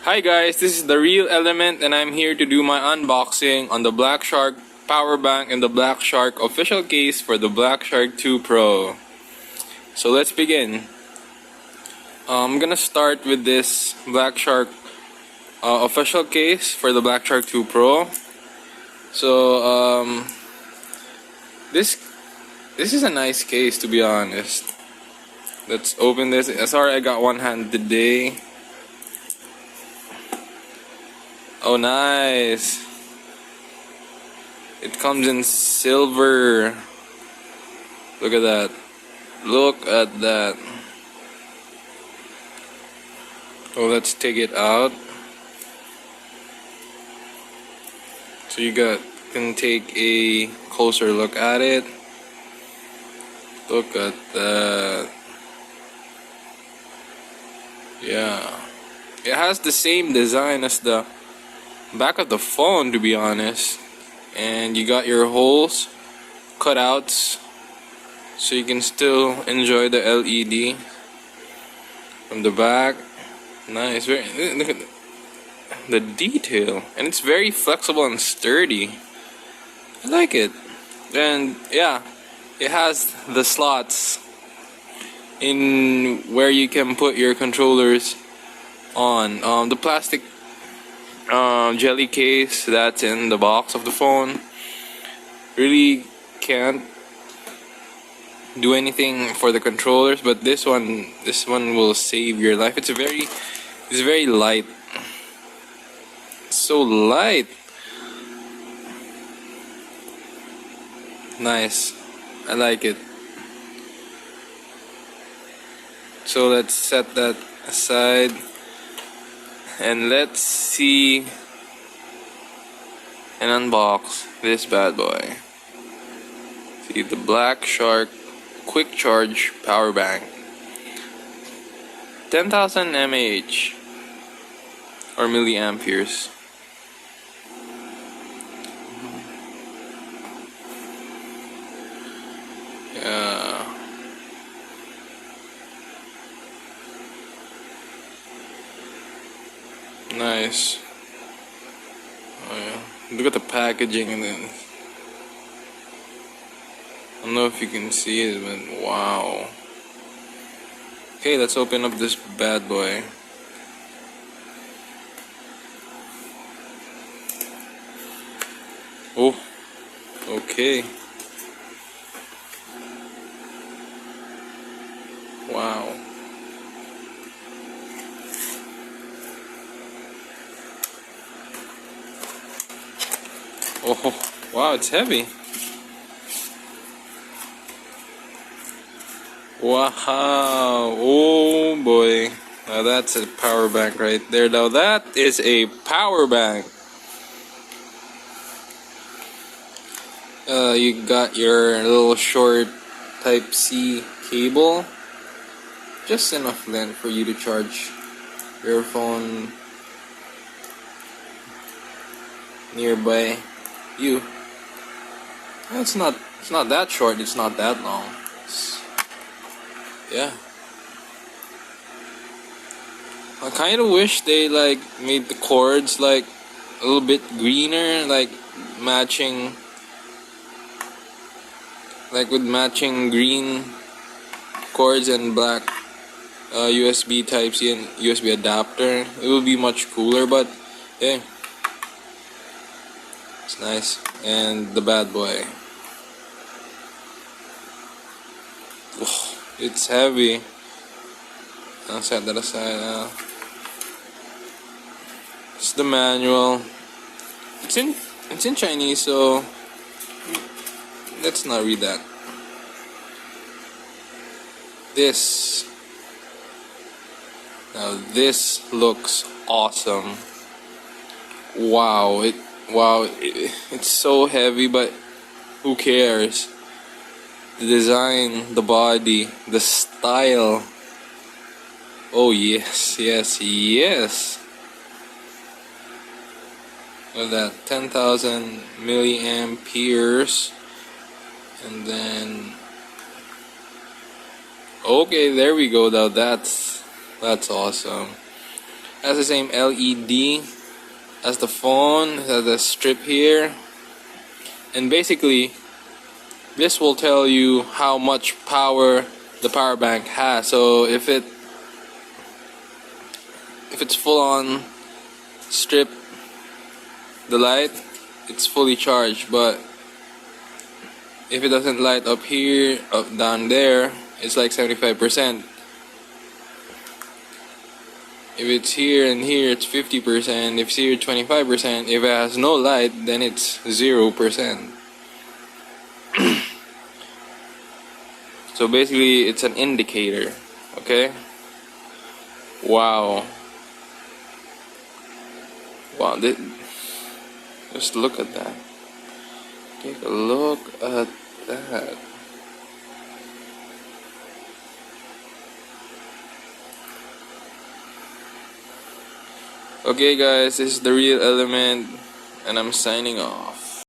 Hi guys, this is the Real Element and I'm here to do my unboxing on the Black Shark power bank and the Black Shark official case for the Black Shark 2 Pro. So let's begin. I'm gonna start with this Black Shark official case for the Black Shark 2 Pro. So this is a nice case, to be honest. Let's open this. Sorry I got one hand today. Oh, nice. It comes in silver. Look at that. Look at that. Oh, let's take it out. So you can take a closer look at it. Look at that. Yeah. It has the same design as the back of the phone, to be honest. And you got your holes, cutouts, so you can still enjoy the LED from the back. Nice. Very, look at the detail, and it's very flexible and sturdy. I like it. And yeah, it has the slots in where you can put your controllers on. The plastic jelly case that's in the box of the phone really can't do anything for the controllers, but this one will save your life. It's very light. It's so light. Nice. I like it. So let's set that aside. And let's see and unbox this bad boy. See the Black Shark Quick Charge Power Bank. 10,000 mAh or milliamperes. Yeah. Nice. Oh yeah. Look at the packaging and then I don't know if you can see it, but wow. Okay, let's open up this bad boy. Oh, okay. Wow. Oh, wow, it's heavy. Wow. Oh boy. Now that's a power bank right there. Now that is a power bank. You got your little short Type-C cable. Just enough length for you to charge your phone nearby you. It's not that short, it's not that long. Yeah. I kind of wish they like made the cords like a little bit greener, like matching, like with matching green cords and black USB Type-C and USB adapter. It would be much cooler, but yeah, it's nice. And the bad boy. Oh, it's heavy. I'll set that aside now. It's the manual. It's in Chinese, so let's not read that. This looks awesome. Wow, it's so heavy, but who cares? The design, the body, the style. Oh yes, yes, yes. Look at that, 10,000 milliamperes, and then okay, there we go. Now that's awesome. Has the same LED as the phone. It has a strip here, and basically this will tell you how much power the power bank has. So if it's full on strip the light, it's fully charged. But if it doesn't light up here, up down there, it's like 75%. If it's here and here, it's 50%. If it's here, 25%. If it has no light, then it's 0%. So basically, it's an indicator. Okay? Wow. Wow. Just look at that. Take a look at that. Okay guys, this is the Real Element, and I'm signing off.